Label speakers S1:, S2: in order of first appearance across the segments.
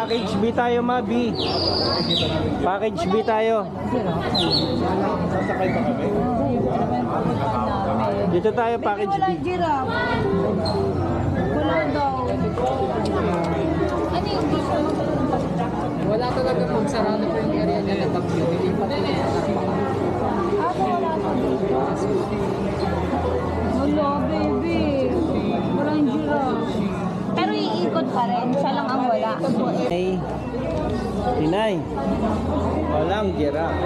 S1: Package B tayo, ma, B. Package B tayo.
S2: Sasakay ba kami?
S1: Dito tayo, package B.
S3: Wala giraffe. Wala daw. Ano yung gusto?
S4: Wala talaga kung sarado po yung area niya na Baguio. Lilipat po yung Tarpakan.
S3: Wala dito. Wala, baby. Walang giraffe. Pero iikot pa rin. Siya lang ang wala.
S1: Ay, Tinay. Walang giraffe.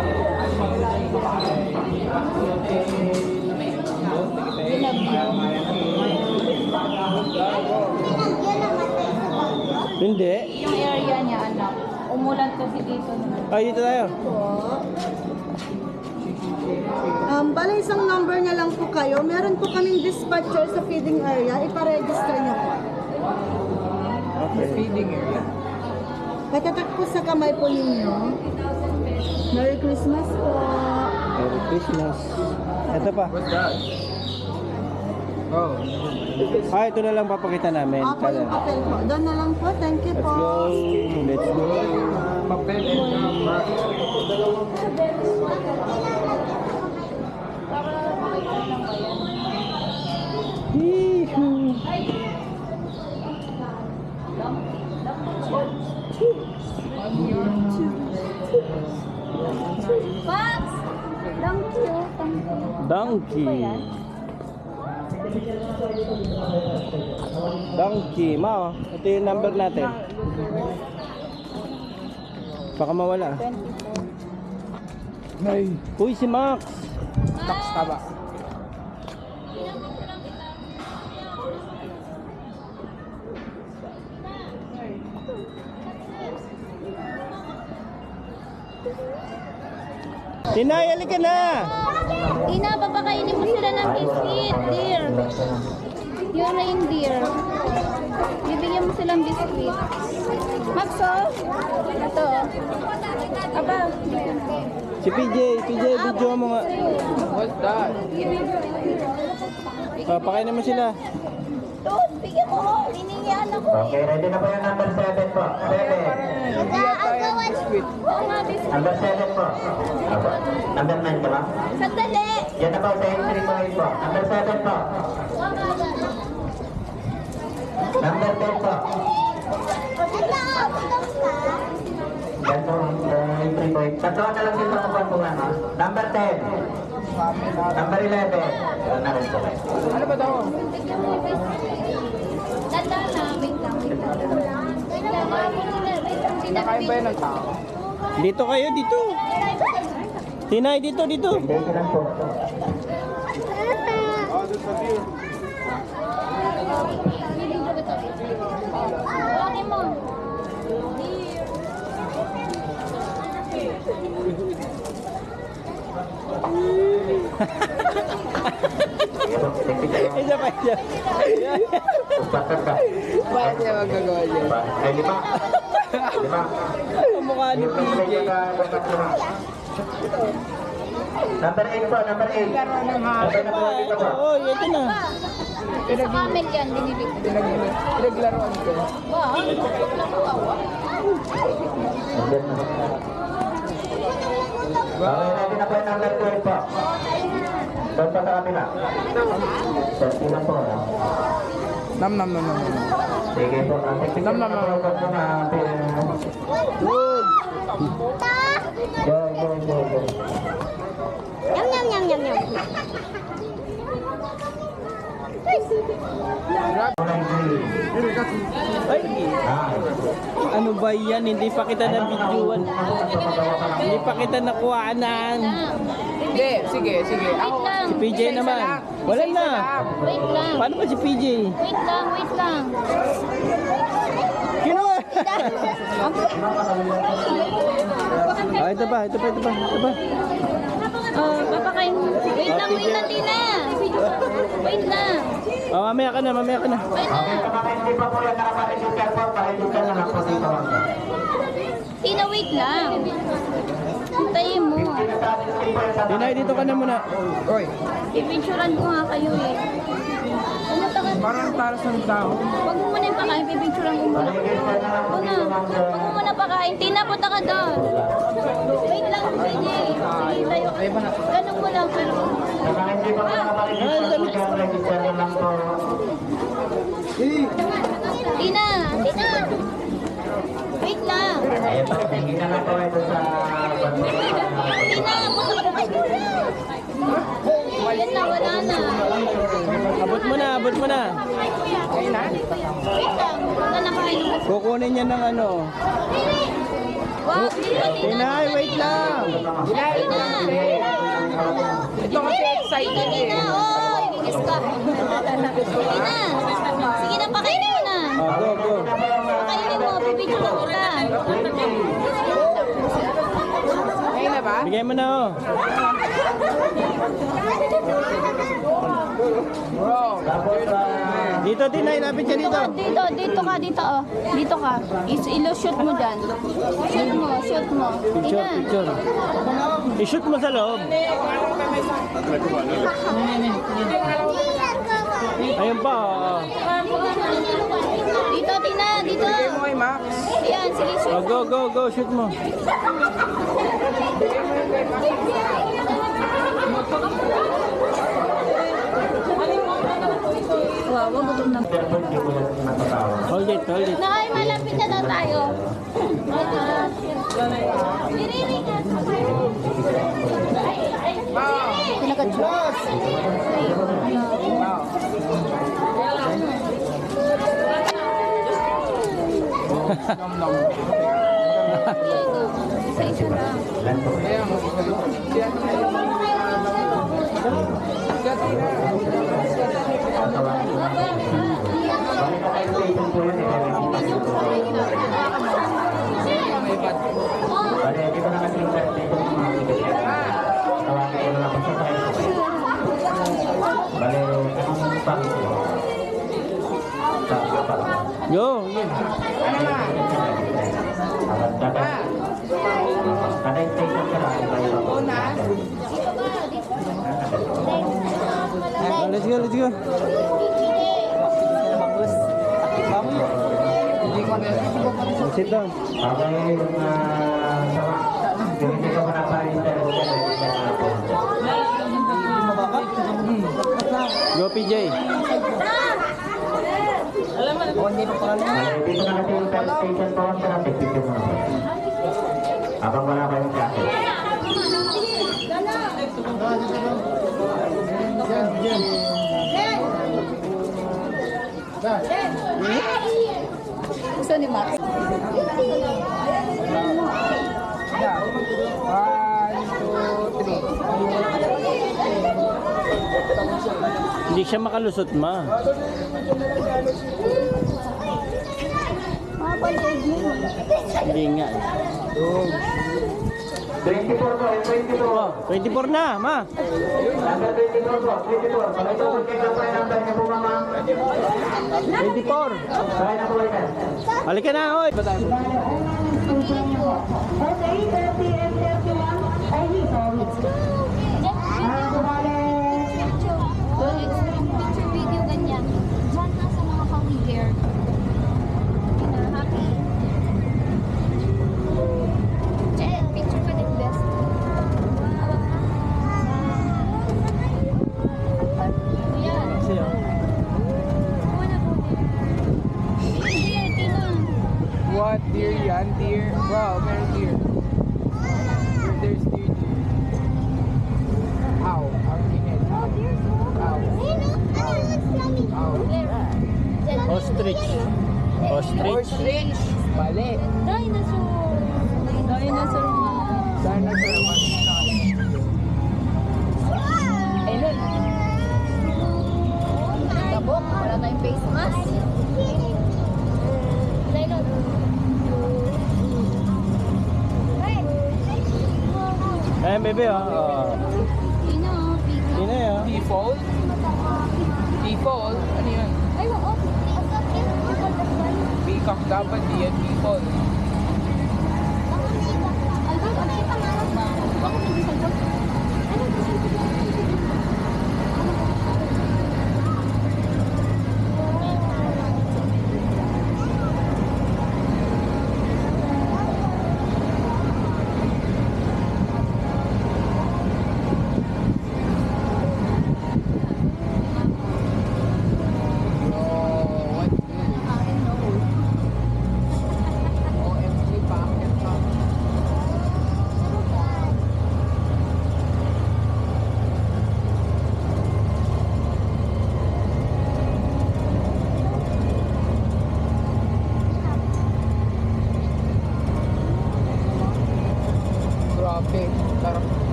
S1: Hindi.
S3: Yung area niya, anak. Umulan kasi dito.
S1: Ay, dito tayo.
S5: Bala isang number na lang po kayo. Meron po kaming dispatcher sa feeding area. Iparegister niyo po.
S1: Okay.
S4: Feeding area.
S5: Patatak po sa kamay po ninyo. Merry Christmas po.
S1: Merry Christmas. Ito pa.
S4: What's that? Oh.
S1: Ah, ito na lang papakita namin.
S5: Ako yung papel po. Doon na lang po. Thank you
S1: Let's
S5: po.
S1: go. Let's go.
S4: Papel and number.
S1: Yee-hoo.
S3: Max! Thank you.
S1: Donkey. Donkey. Ma, ito yung number natin. Baka mawala.
S4: Ay.
S1: Uy, si Max.
S4: Tax taba.
S1: Tinay, halika na.
S3: Ina, papakainin mo sila ng biscuit, dear. Yung reindeer. Bibigyan mo silang biscuit. Max, oh. Ito, oh. Aba.
S1: Si PJ, video mo nga.
S4: What's that?
S1: Pakainin mo sila.
S3: Doon, bigyan mo, oh. Hiningian ako.
S6: Okay, ready na po yung number 7 po. 7.
S4: Hindi tayo biscuit.
S3: Oo nga, biscuit.
S6: Number 7 po. Apo. Number 9 ka ba?
S3: Sandali.
S6: Yan na po, sa entry po po. Number 7 po. Number 10 po. Yan po, entry po. Tatlo na lang dito sa po ano. Number 10. Number 11. Yan na rin po.
S4: Ano ba daw?
S3: Bigyan mo yung biscuit. Tanda na. Wait lang, wait lang. Wait lang.
S4: Kinakain ba yan ng tao?
S1: Dito kayo, dito. Tinay, dito.
S6: Thank you lang po.
S3: Bakit mo?
S1: Isa pa.
S6: Upakat ka.
S4: Bakit niya magagawa niya?
S6: Ay, 5. 5.
S1: Kamukha ni PJ.
S6: Number 8 po, number 8.
S4: Laro ng hapon.
S1: Oo, ito na.
S3: Sa camel yan, dinilig.
S4: Pinaglaruan ko.
S3: Ba?
S6: Okay, ready na po yung number 12 po. Doon pa sa kabila. 30 na po.
S4: Nam.
S6: Sige po.
S4: Nam.
S6: Go.
S3: Yum.
S1: Ay, ano ba yan? Hindi pa kita na-videoan. Hindi pa kita nakuhaanan.
S4: Hindi, sige. Ako,
S1: Si PJ
S4: isa-isa
S1: naman.
S4: lang.
S1: Wala
S4: Isa-isa
S1: na.
S4: lang.
S3: Wait lang.
S1: Paano ba si PJ?
S3: Wait lang.
S1: Kinuha! Ah, ito pa.
S3: Papakain. Wait lang, Tina. Wait lang.
S1: Oh, mamaya ka na.
S3: Wait lang.
S6: Hindi pa po yan nakapag-register po. Pa-register na lang po dito.
S3: Tina, wait lang. Hintayin mo.
S1: Tinay, dito ka na muna.
S4: Oy,
S3: Pipinsuran ko nga kayo eh. Pumunta ka
S1: Parang talas ng tao.
S3: Huwag mo muna yung pakain, pipicturean ko muna. Huwag na. Huwag mo muna pakain. Tina, punta ka doon. Wait lang, sige. Sige, tayo. Ganun mo lang. Pero...
S6: Sa mga hindi pa nakapag-register, register na lang po.
S3: Tina! Tina! Wait lang.
S6: Ayan po, tingin na lang po ito sa
S3: Tina, punta ka doon. Yan na, wala na.
S1: Abot mo na, abot mo na.
S3: Wait lang. Wala na kain.
S1: Kukunin niya ng ano.
S3: Wow, Tina, Tina.
S1: Tinay, wait lang.
S3: Tina! Ito kasi excited eh. Tina, oh, igigis ka. Tina, sige na, pakainin mo na.
S1: Oh, go, go.
S3: Pakainin mo, pipicture ko kita.
S1: Bigay mo na, oh. Dito, Tinay, lapit siya dito.
S3: Dito ka, oh. Dito ka. Ilo-shoot mo dyan. Shoot mo.
S1: Picture,
S3: Tina.
S1: picture. I-shoot mo sa loob. Ayun pa, oh.
S3: Dito, Tina, dito. Ayan, sige, shoot.
S1: Oh, go, go, go, shoot mo.
S3: Wow, gutom na.
S1: Hold it, hold it.
S3: Nakay, malapit na daw tayo. Pinaka-Diyos. Isa-isa lang.
S6: Balik na kayo station po yun. Balik, hindi ko na kasi yung station ng mga ticket. Tawagin ko na lang sa tayo. Balik, anong pangit ko? Sa kapal.
S1: Go, yun.
S6: Kada station ka lang.
S1: Oh, let's go, let's go. Sit down.
S6: Okay, yung hindi ka pa
S1: Go, PJ.
S6: Dito na kasi yung third station po sa picture mo. Habang wala pa yung traffic.
S3: Gusto ni Max?
S1: Hindi siya makalusot, ma. Hindi nga.
S6: 24 po, 24.
S1: Oh, 24 na, ma.
S6: Number 24 po, 24. Pag ito po, check lang po yung number niyo po, mama.
S1: 24.
S6: Kaya na po ito.
S1: Halika na, oy.
S3: Picture video ganyan. Diyan na sa mga pang-hair. Happy. Picture ka din best. Ayan.
S1: Siya.
S3: Dear, Tina.
S4: What deer yan? Deer? Wow, meron deer. There's deer. Ow, ang init. Ow. Ow.
S1: Ostrich. Ostrich.
S4: Ostrich. Mali.
S3: Dinosaur. Dinosaur nga.
S4: Dinosaur naman.
S3: Ayun. Tabok, wala tayong face mask. Dinosaur.
S1: Ayan, bebe, oh.
S3: Tina, Pika.
S1: Sino yun?
S4: Default? Default? Ano yun?
S3: Ay, oo.
S4: Peacock dapat di yan default.
S3: Albert, ano yung pangarap mo? Bakit hindi salbog? Ano yung salbog?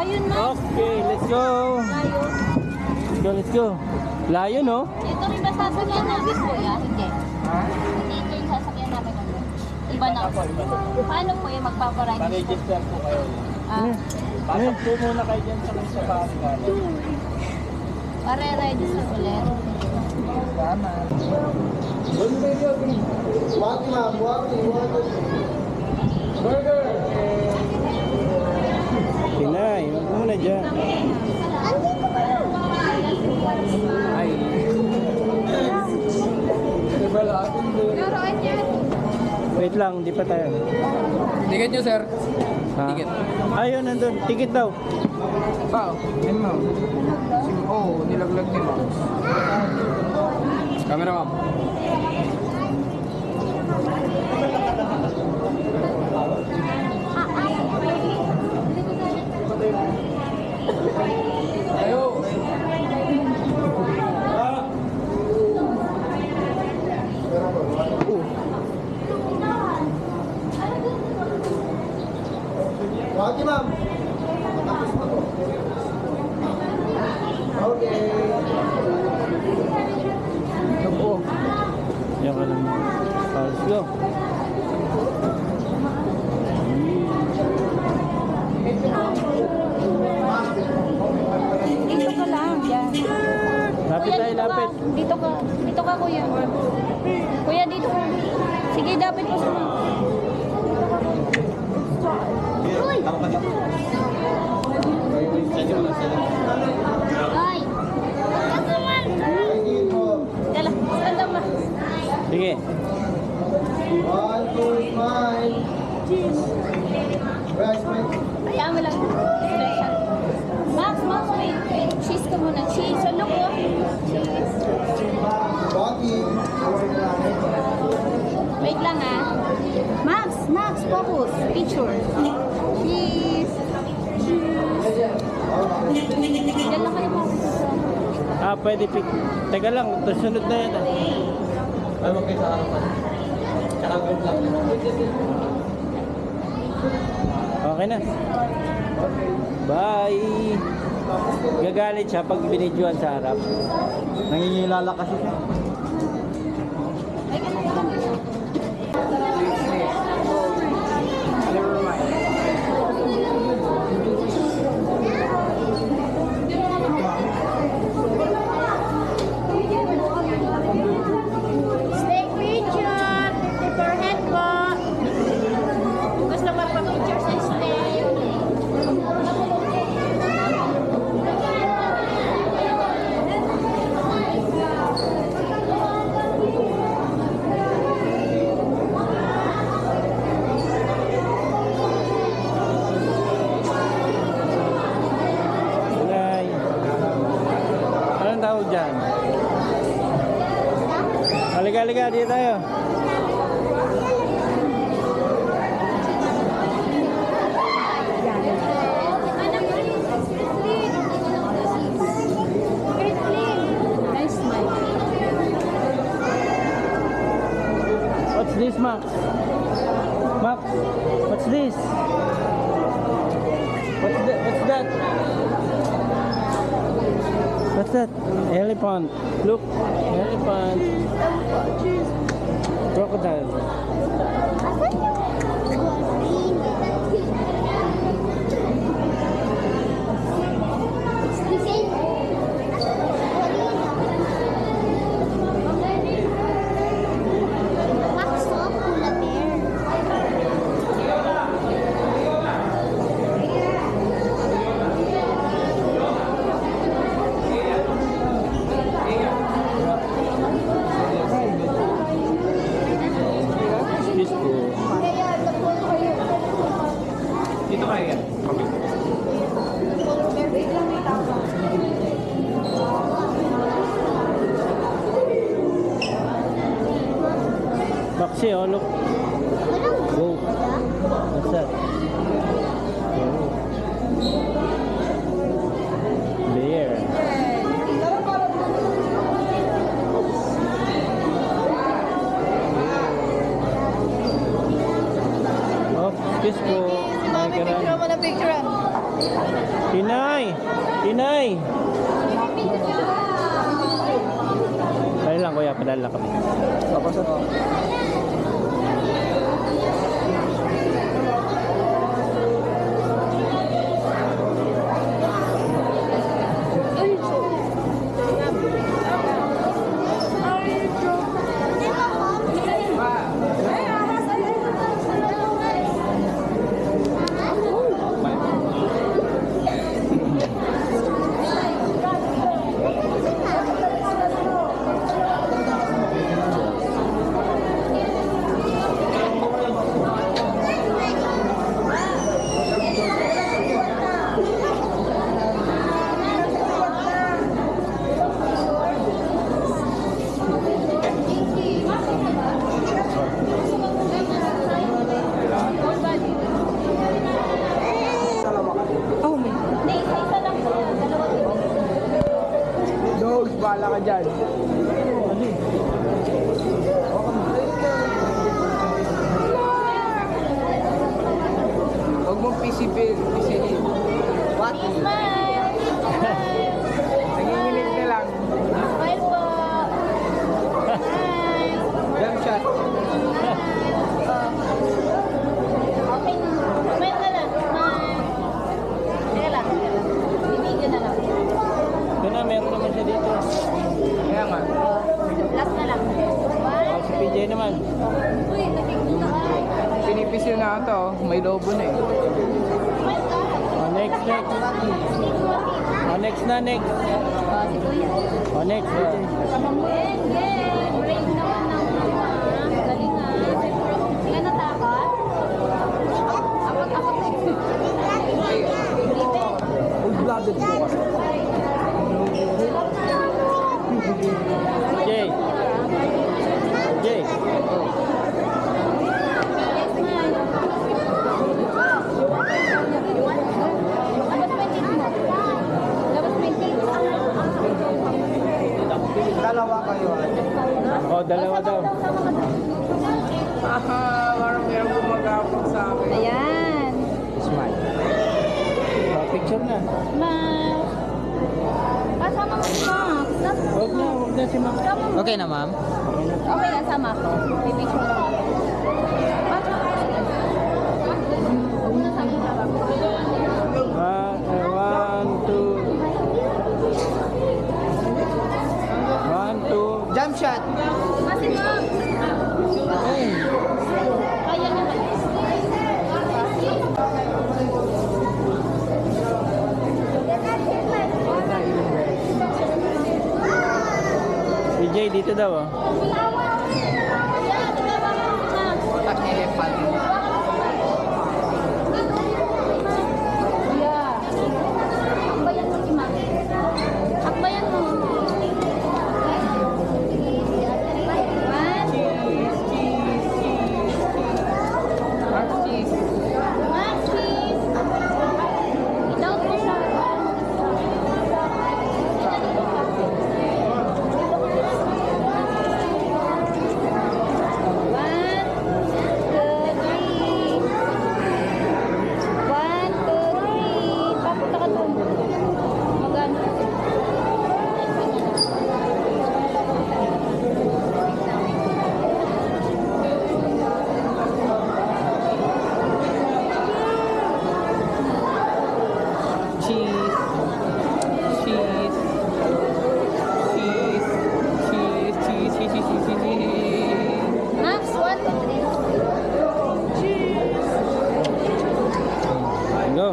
S3: Ayun na.
S1: Okay, let's go.
S3: Ayun.
S1: Let's go. Layo, no?
S3: Ito rin ba sasakyan namin, kuya? Hindi. Hindi ito yung sasakyan namin. Iba na. Paano po yung magpaparide?
S2: Pa-register po kayo.
S3: Ah,
S2: Pasok po muna kayo dyan sa may sabahan.
S3: pare-register ulit.
S1: Pinay, huwag muna dyan.
S4: Ay. Diba lahat?
S3: Naroon yan.
S1: Wait lang, di pa tayo.
S4: Ticket nyo, sir.
S1: Ha?
S4: Ticket.
S1: Ayun, nandun. Ticket daw.
S4: Bao. Yan, ma'am. Oh, nilaglag ni ma'am. Camera, ma'am. Ayo.
S6: Okay, ma'am.
S4: Ito po.
S1: Yan ka lang. Let's go.
S3: Dito ka lang, yan.
S1: Lapit
S3: Kuya,
S1: tayo,
S3: dito ka.
S1: lapit.
S3: Dito ka. Dito ka, kuya. Kuya, dito ka. Sige, dapat mo sa Uy! Ay! Kala, stand ba?
S1: Sige.
S3: Kaya mo lang. Special. Max, wait. Cheese ka muna. Cheese. Ano ko? Cheese. Wait lang ah. Max, focus. Picture. Cheese. Diyan lang kayo focus.
S1: Pwede pick. Teka lang, sunod na yan.
S2: Ay, huwag kayo sa harapan. Tsaka good luck.
S1: Okay na. Bye! Gagalit siya pag binidyoan sa harap. Nangingilala kasi siya.
S3: Ay, ganun lang.
S4: Never mind.
S3: Stay picture. Forehead po. Gusto magpa-picture sa stay.
S1: Bye! Anong tawag dyan? Halika, dito tayo.
S3: Nice smile.
S1: What's this, Max? Max, what's this? What's that? What's that? Elephant. Look, elephant. Crocodile. Excuse po.
S2: Dito kayo yan.
S1: Maxi, oh, look. Go. What's that? Bear. Oh, excuse po. May
S5: Picture mo na picture.
S1: Tinay! Tinay! Dali lang kuya, padala kami.
S4: Tapos ano?
S3: Hindi, isa lang po. Dalawa bibig.
S4: Dogs, bahala ka dyan. Huwag mong pisilin. What?
S3: Smile! Smile!
S4: Nanginginig na lang.
S3: Smile po! Smile!
S4: Jump shot.
S3: Okay na. Smile na lang. Smile! Teka lang. Bibigyan na lang.
S1: Ito na, meron naman siya dito.
S4: Kaya nga.
S3: Last na lang.
S1: Oh, si PJ naman.
S3: Uy, nakikita ka.
S4: Pinipisil na ito. May lobo na eh.
S3: Smile ka.
S1: Oh, next, next. Oh, next na, next.
S3: Si Kuya.
S1: Oh, next.
S3: Again, brave naman ng mama. Galing nga. Hindi ka natakot? Akot-akot eh.
S4: Full-blooded po kasi.
S1: PJ. PJ.
S4: Dalawa kayo.
S1: Oh, dalawa daw.
S4: Parang meron gumagapang sa akin.
S3: Ayan.
S1: Smile. Oh, picture na.
S3: Smile. Kasama mo si Max.
S1: Huwag na si Max.
S4: Okay na, ma'am?
S3: Okay, kasama ko. Pipicture lang. Una sa akin harap.
S1: One, two. One, two.
S4: Jump shot.
S3: Kasi Max. Kaya naman.
S1: PJ, dito daw oh.
S4: Attack elephant.
S3: Akbayan mo si Max. Akbayan mo.
S4: Max cheese.
S3: Max, cheese. Itaw mo siya. Papunta ka doon. Magano?
S4: Cheese. Cheese. Cheese. Cheese. Cheese. Cheese. Cheese. Cheese.
S3: Max, 1, 2, 3. Cheese.
S1: Go.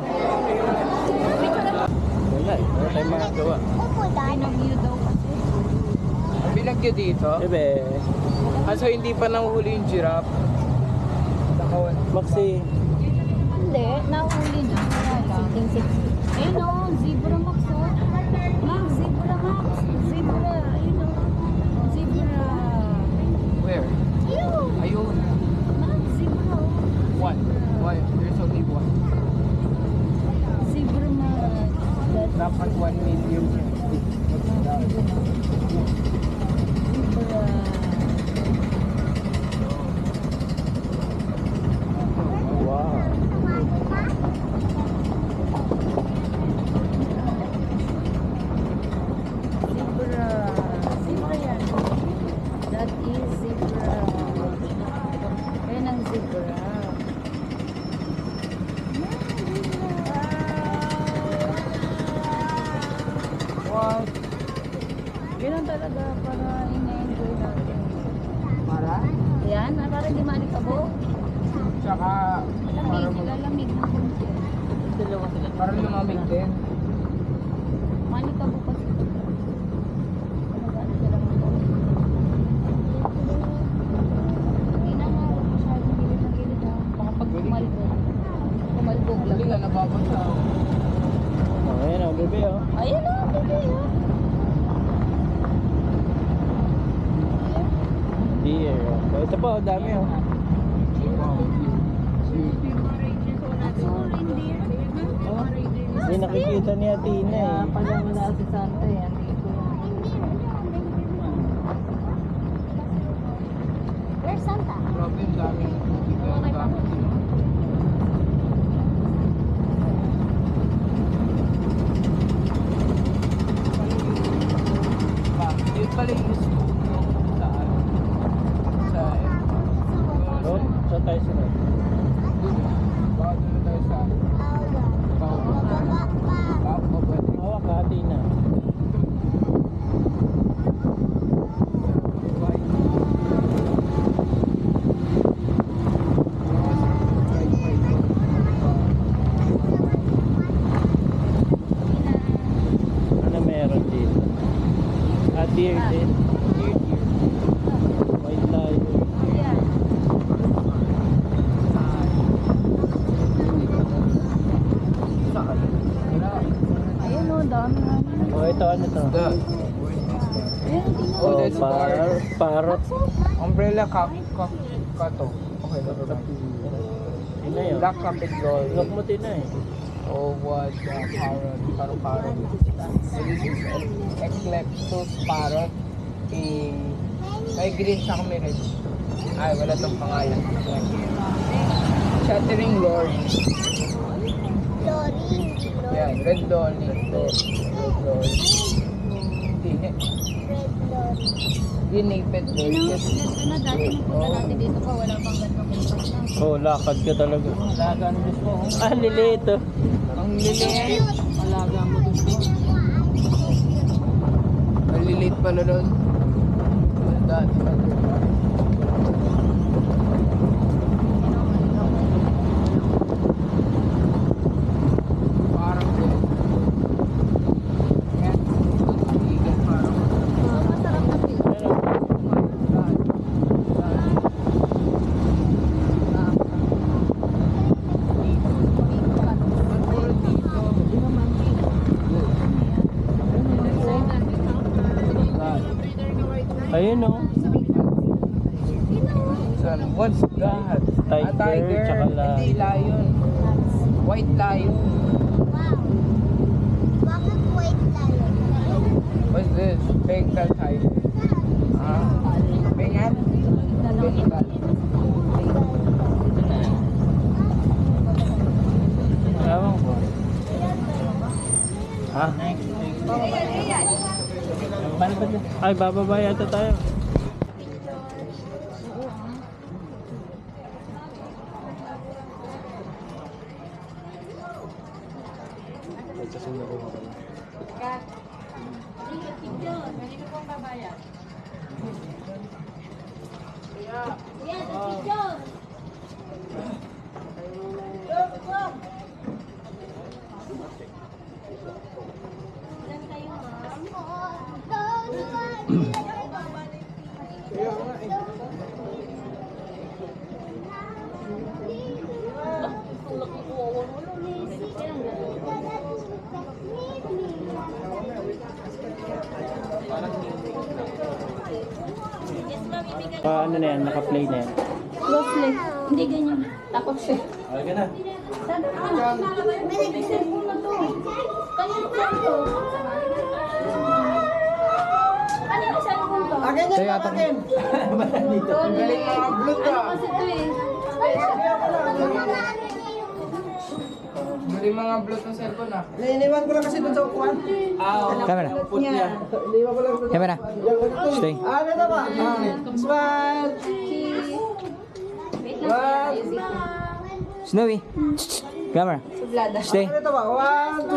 S3: Picture na.
S1: Wala eh. Wala tayong makagawa.
S3: Pinag-view daw kasi.
S4: Binagyo dito.
S1: Ebe.
S4: Kaso hindi pa nahuhuli yung giraffe. Nakawan.
S1: Maxi.
S3: Hindi, nahuli na. Something 60. Ayun o, zebra Max o. Max, zebra Max. Zebra, ayun o. Zebra.
S4: Where? Ayun.
S3: Max, zebra o.
S4: One. Why? There's only one.
S3: Zebra Max.
S4: Dapat 1 million.
S3: Zebra.
S1: Wow.
S3: talaga para ina-enjoy natin.
S4: Para?
S3: Yan, para di malikabo.
S4: Tsaka, para
S3: Lamig, lalamig ng konti.
S4: para lumamig din.
S3: Malikabo kasi. Nag-ano sila ng konti. Hindi na nga, masyadong gilid na gilid ha. Baka pag kumalbog. Kumalbog lang.
S4: Hindi nga nababasa.
S1: Oh, ayan o, bebe o.
S3: Ayun o, bebe ha.
S1: Deer. Oh, ito pa, oh, dami o. Hindi nakikita ni Atina eh.
S3: Pala wala si Santa yan. Where's Santa?
S4: Grabe yung dami. Ang dami. Yun pala yung school nung saan? Sa
S1: Oh, saan tayo sila?
S4: baka doon tayo sa Baka pwede.
S1: Hawak ka, Atina. Ano meron dito? Ah, deer din. Deer. White lion.
S3: Yeah. Ayun o, dami nga.
S1: Oh, ito ano to?
S3: Ayun, tingnan.
S4: Oh,
S1: Oh,
S4: that's
S1: parrot.
S4: Umbrella kato. Okay, that's right.
S1: Yun na yun.
S4: Black Capit Glory.
S1: Look mo din na eh.
S4: Oh, what the parrot. Parrot. This is Ecleptus parrot. May green sa kami red. Ay, wala tong pangalan. Chattering Lord. Yan, red dolly. Red dolly. Hindi. Yung naped bird. Yes.
S3: Ganito na, dati nagpunta natin dito pa, wala pang ganito kung
S1: Oh, lakad ka talaga.
S4: Alaga ang gusto ko.
S1: Ah, liliit oh.
S4: Ang liliit. Alaga mo gusto. Ang liliit pala doon. Dati. Parang din. Yan. Igan parang.
S3: masarap na feel.
S1: Ayun oh.
S4: What's that?
S1: Tiger, tsaka
S4: Hindi lion. White lion. What's this? Bengal tiger. Ah? Bengal? Bengal.
S1: Ewan ko. Ha? Ay, bababa yata tayo. Ano na yan? Naka-play na yan.
S3: Closely. Hindi ganyan. Takot siya.
S1: Okay ka na.
S3: Sabi ko na. May cellphone na to. Kanino cellphone to? Kanino cellphone to?
S5: Akin yan, akin.
S3: Galing mga Bluetooth. Ano kasi to eh?
S4: Mali mga Bluetooth cellphone ah.
S5: Nainiwan ko lang kasi doon sa upuan.
S1: Camera.
S5: Nainiwan ko lang doon.
S1: Camera. Stay.
S5: Ah, ano ba? Smile.
S3: Wait lang.
S1: Snowy. Camera. Stay.
S5: Ano ba? 1,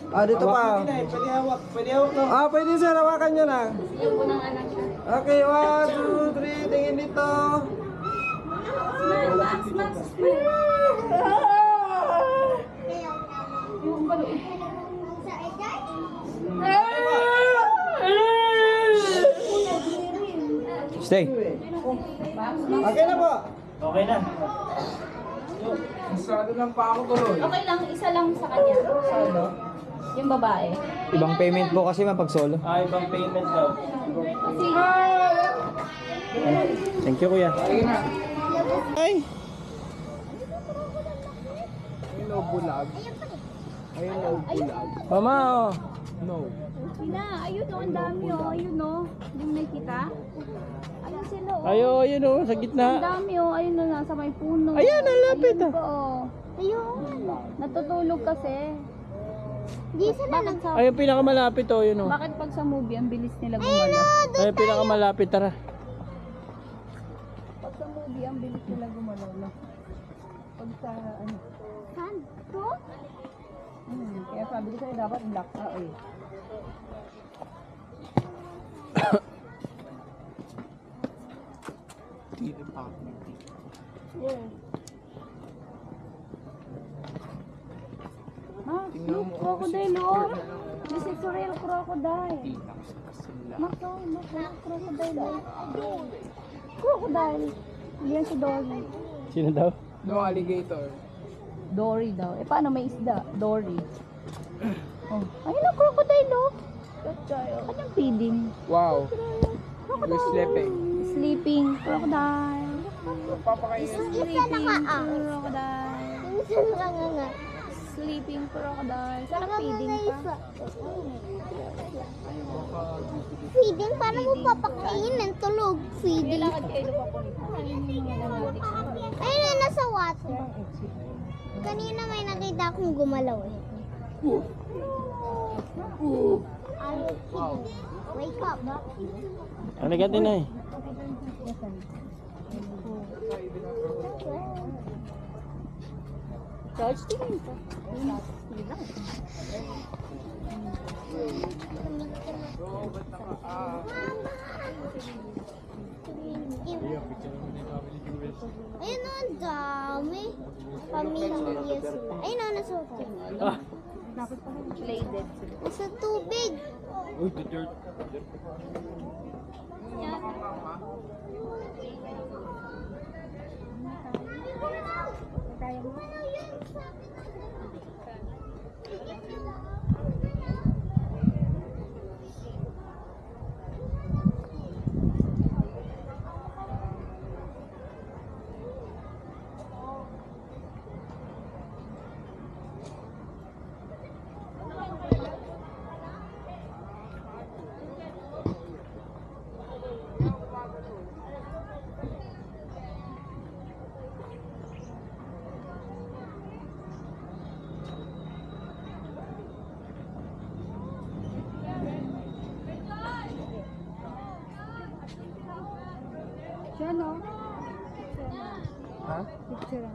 S5: 2.
S4: Ah, dito pa.
S1: Pwede hawak. Pwede hawak to.
S4: Ah, pwede sir, hawakan nyo na.
S3: Yung unang anak siya.
S4: Okay, 1, 2, 3, tingin dito.
S3: Smile, Max, Max, smile. Yung balo.
S1: Stay.
S4: Okay na po.
S1: Okay na.
S4: Masyado lang pa ako tuloy.
S3: Okay lang, isa lang sa kanya. Yung babae.
S1: Ibang payment po kasi man pag solo. Ah, ibang payment daw.
S3: Kasi,
S1: Thank you, kuya. Ay!
S4: Hello, bulag. Hello, bulag.
S1: Mama, oh.
S4: No.
S3: Sina, ayun o, ang dami o, ayun o. Hindi mo nakikita? Ayun sila o.
S1: Ayo, ayun oh, sa
S3: Ang
S1: gitna.
S3: dami o, ayun o, nasa may puno.
S1: Ayan, ang lapit,
S3: Ayun
S1: ah.
S3: po o. Ayun. Natutulog kasi. Di sila bakit sa,
S1: Ay, yung pinakamalapit oh, yun oh.
S3: bakit pag sa movie, ang bilis nila gumalaw?
S1: Ay, yung pinakamalapit, tara.
S3: Pag sa movie, ang bilis nila gumalaw na. Pag sa, ano. Saan? To? Kaya sabi ko sa'yo, dapat black ka eh. Look, crocodile, oh. This is a real crocodile. Look, crocodile, oh. Crocodile. Hindi yan si Dory.
S1: Sino daw?
S4: No alligator.
S3: Dory daw. Eh, paano may isda? Dory. Oh. Ayun ang crocodile, oh. Kanyang feeding.
S4: Wow. We're sleeping.
S3: Sleeping crocodile.
S4: Papakainin.
S3: Sleeping crocodile. Sleeping crocodile. Saan ang feeding pa?
S7: Feeding? Paano mo papakainin? Tulog. Feeding.
S3: Lakad kayo papunta.
S7: Ayun na, nasa water. Kanina may nakita akong gumalaw eh. Wake up.
S1: Ano ka din ay?
S3: George, tingin ko.
S7: Ayun o, ang dami. Pamilya sila. Ayun o, nasa hotel.
S3: Plated.
S7: Nasa tubig.
S1: Uy, the dirt.
S3: Siya, no?
S4: Ha?
S3: Picture.